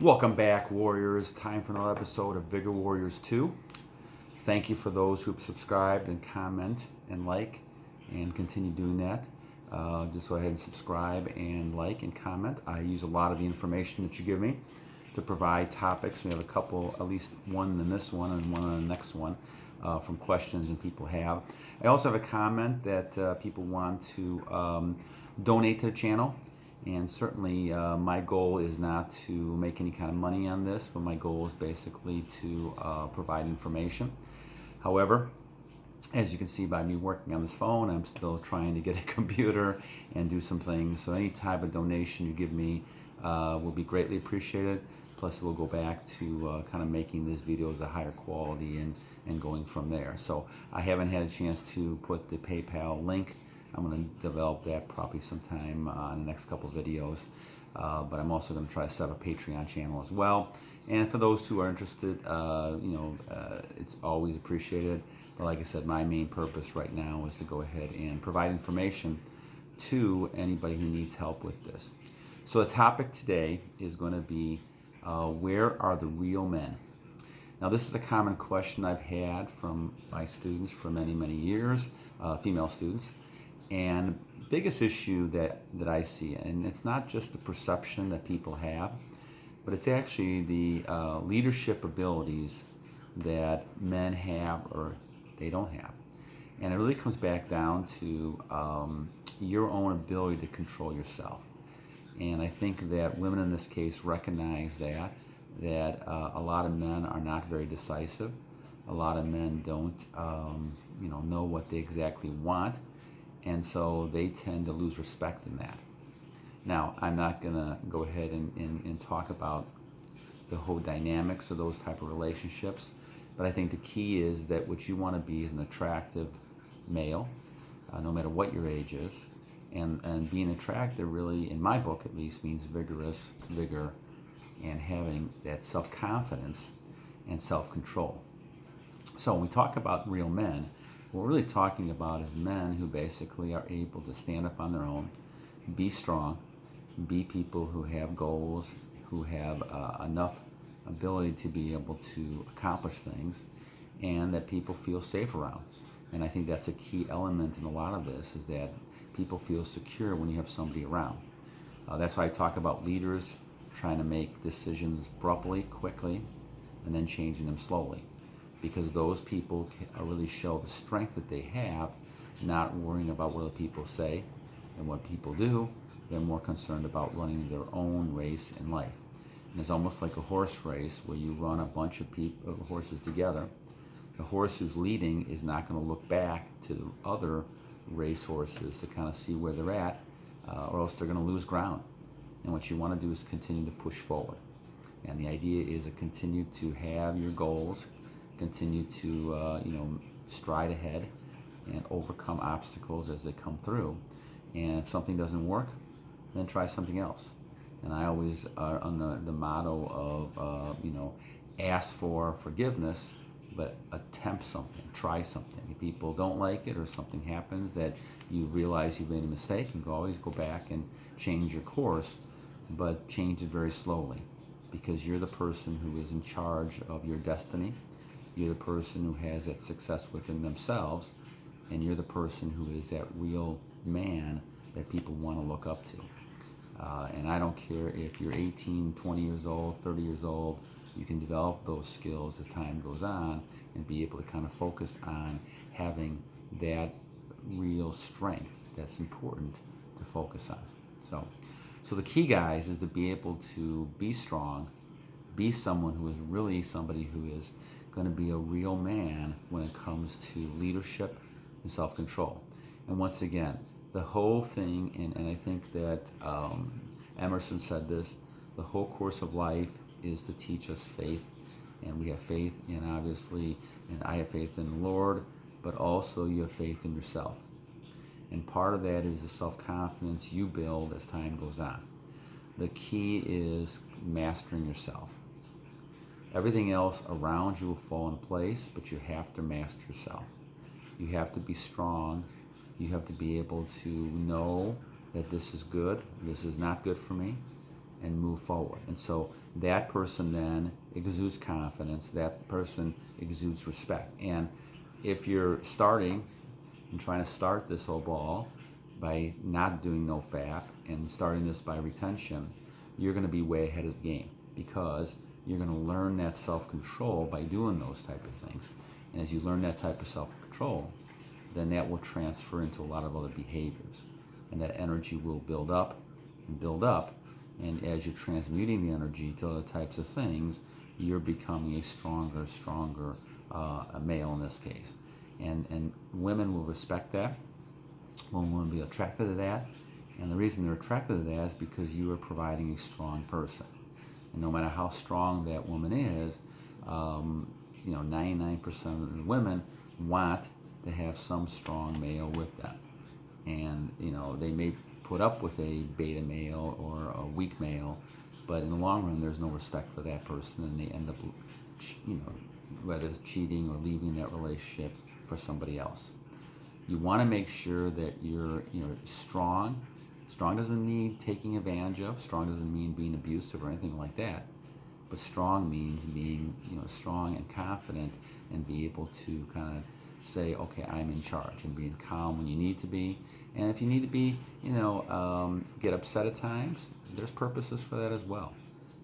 Welcome back, Warriors. Time for another episode of Vigor Warriors 2. Thank you for those who've subscribed and comment and like and continue doing that. Just go ahead and subscribe and like and comment. I use a lot of the information that you give me to provide topics. We have a couple, at least one in this one and one in the next one, from questions that people have. I also have a comment that people want to donate to the channel. And certainly, my goal is not to make any kind of money on this, but my goal is basically to provide information. However, as you can see by me working on this phone, I'm still trying to get a computer and do some things. So any type of donation you give me will be greatly appreciated. Plus, we'll go back to kind of making these videos a higher quality and going from there. So I haven't had a chance to put the PayPal link. I'm going to develop that probably sometime in the next couple of videos. But I'm also going to try to set up a Patreon channel as well. And for those who are interested, it's always appreciated. But like I said, my main purpose right now is to go ahead and provide information to anybody who needs help with this. So the topic today is going to be, where are the real men? Now, this is a common question I've had from my students for many, many years, female students. And biggest issue that I see, and it's not just the perception that people have, but it's actually the leadership abilities that men have or they don't have. And it really comes back down to your own ability to control yourself. And I think that women in this case recognize that a lot of men are not very decisive. A lot of men don't know what they exactly want. And so they tend to lose respect in that. Now, I'm not going to go ahead and talk about the whole dynamics of those type of relationships, but I think the key is that what you want to be is an attractive male, no matter what your age is. And being attractive really, in my book at least, means vigorous, vigor, and having that self-confidence and self-control. So when we talk about real men, what we're really talking about is men who basically are able to stand up on their own, be strong, be people who have goals, who have enough ability to be able to accomplish things, and that people feel safe around. And I think that's a key element in a lot of this, is that people feel secure when you have somebody around. That's why I talk about leaders trying to make decisions abruptly, quickly, and then changing them slowly. Because those people really show the strength that they have, not worrying about what other people say and what people do. They're more concerned about running their own race in life. And it's almost like a horse race where you run a bunch of horses together. The horse who's leading is not going to look back to the other race horses to kind of see where they're at, or else they're going to lose ground. And what you want to do is continue to push forward. And the idea is to continue to have your goals, continue to stride ahead and overcome obstacles as they come through. And if something doesn't work, then try something else. And I always are on the motto of ask for forgiveness, but attempt something, try something. If people don't like it or something happens that you realize you've made a mistake, you can always go back and change your course, but change it very slowly, because you're the person who is in charge of your destiny. You're the person who has that success within themselves, and you're the person who is that real man that people want to look up to. And I don't care if you're 18, 20 years old, 30 years old, you can develop those skills as time goes on and be able to kind of focus on having that real strength that's important to focus on. So the key, guys, is to be able to be strong, be someone who is really somebody who is going to be a real man when it comes to leadership and self-control. And once again, the whole thing, and I think that Emerson said this, the whole course of life is to teach us faith. And we have faith in, obviously, and I have faith in the Lord, but also you have faith in yourself. And part of that is the self-confidence you build as time goes on. The key is mastering yourself. Everything else around you will fall in place, but you have to master yourself. You have to be strong. You have to be able to know that this is good, this is not good for me, and move forward. And so that person then exudes confidence, that person exudes respect. And if you're starting and trying to start this whole ball by not doing no FAP and starting this by retention, you're going to be way ahead of the game, because you're going to learn that self-control by doing those type of things. And as you learn that type of self-control, then that will transfer into a lot of other behaviors. And that energy will build up and build up. And as you're transmuting the energy to other types of things, you're becoming a stronger a male in this case. And women will respect that. Women will be attracted to that. And the reason they're attracted to that is because you are providing a strong person. And no matter how strong that woman is, 99% of the women want to have some strong male with them. And, they may put up with a beta male or a weak male, but in the long run, there's no respect for that person, and they end up, whether it's cheating or leaving that relationship for somebody else. You want to make sure that you're strong. Strong doesn't mean taking advantage of. Strong doesn't mean being abusive or anything like that. But strong means being, strong and confident, and be able to kind of say, okay, I'm in charge, and being calm when you need to be. And if you need to be, get upset at times, there's purposes for that as well.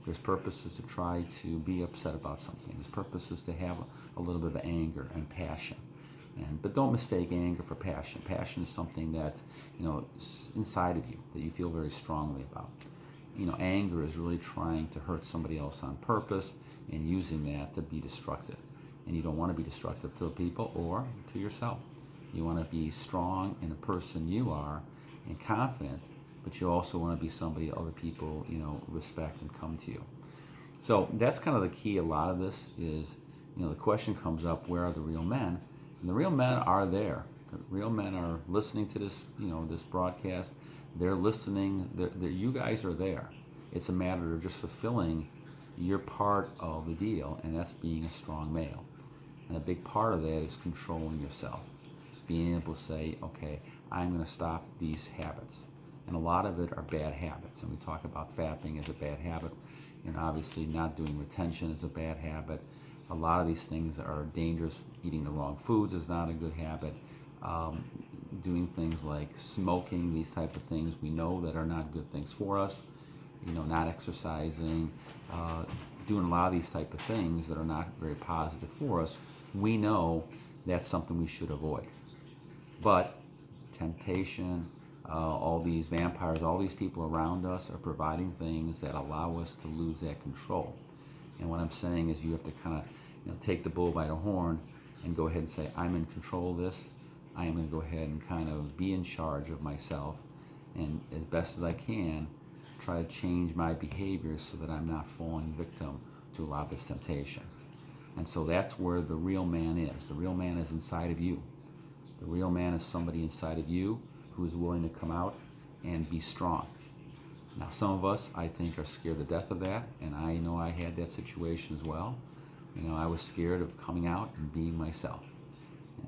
There's purposes to try to be upset about something. There's purposes to have a little bit of anger and passion. But don't mistake anger for passion. Passion is something that's, inside of you, that you feel very strongly about. Anger is really trying to hurt somebody else on purpose and using that to be destructive. And you don't want to be destructive to people or to yourself. You want to be strong in the person you are and confident, but you also want to be somebody other people, respect and come to you. So that's kind of the key. A lot of this is, the question comes up, where are the real men? And the real men are there. The real men are listening to this, this broadcast. They're listening. You guys are there. It's a matter of just fulfilling your part of the deal, and that's being a strong male. And a big part of that is controlling yourself. Being able to say, okay, I'm going to stop these habits. And a lot of it are bad habits. And we talk about fapping as a bad habit. And obviously not doing retention is a bad habit. A lot of these things are dangerous. Eating the wrong foods is not a good habit. Doing things like smoking, these type of things, we know that are not good things for us. Not exercising, doing a lot of these type of things that are not very positive for us. We know that's something we should avoid. But temptation, all these vampires, all these people around us are providing things that allow us to lose that control. And what I'm saying is you have to kind of take the bull by the horn and go ahead and say, I'm in control of this. I am going to go ahead and kind of be in charge of myself, and as best as I can, try to change my behavior so that I'm not falling victim to a lot of this temptation. And so that's where the real man is. The real man is inside of you. The real man is somebody inside of you who is willing to come out and be strong. Now, some of us, I think, are scared to death of that, and I know I had that situation as well. I was scared of coming out and being myself.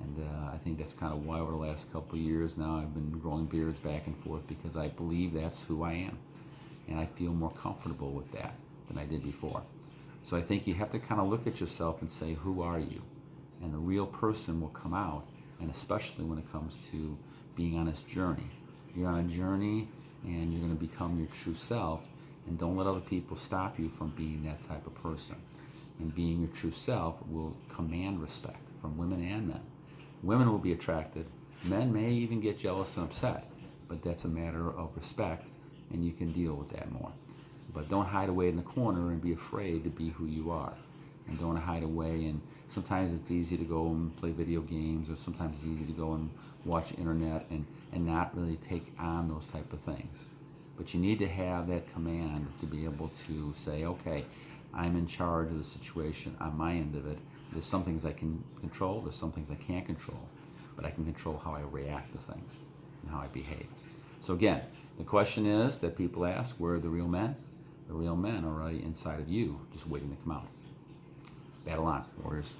And I think that's kind of why over the last couple of years now I've been growing beards back and forth, because I believe that's who I am. And I feel more comfortable with that than I did before. So I think you have to kind of look at yourself and say, who are you? And the real person will come out, and especially when it comes to being on this journey. You're on a journey, and you're going to become your true self, and don't let other people stop you from being that type of person. And being your true self will command respect from women and men. Women will be attracted. Men may even get jealous and upset, but that's a matter of respect, and you can deal with that more. But don't hide away in the corner and be afraid to be who you are. And don't hide away, and sometimes it's easy to go and play video games, or sometimes it's easy to go and watch internet and not really take on those type of things. But you need to have that command to be able to say, okay, I'm in charge of the situation on my end of it. There's some things I can control, there's some things I can't control, but I can control how I react to things and how I behave. So again, the question is that people ask, where are the real men? The real men are already inside of you, just waiting to come out. Battle on, warriors.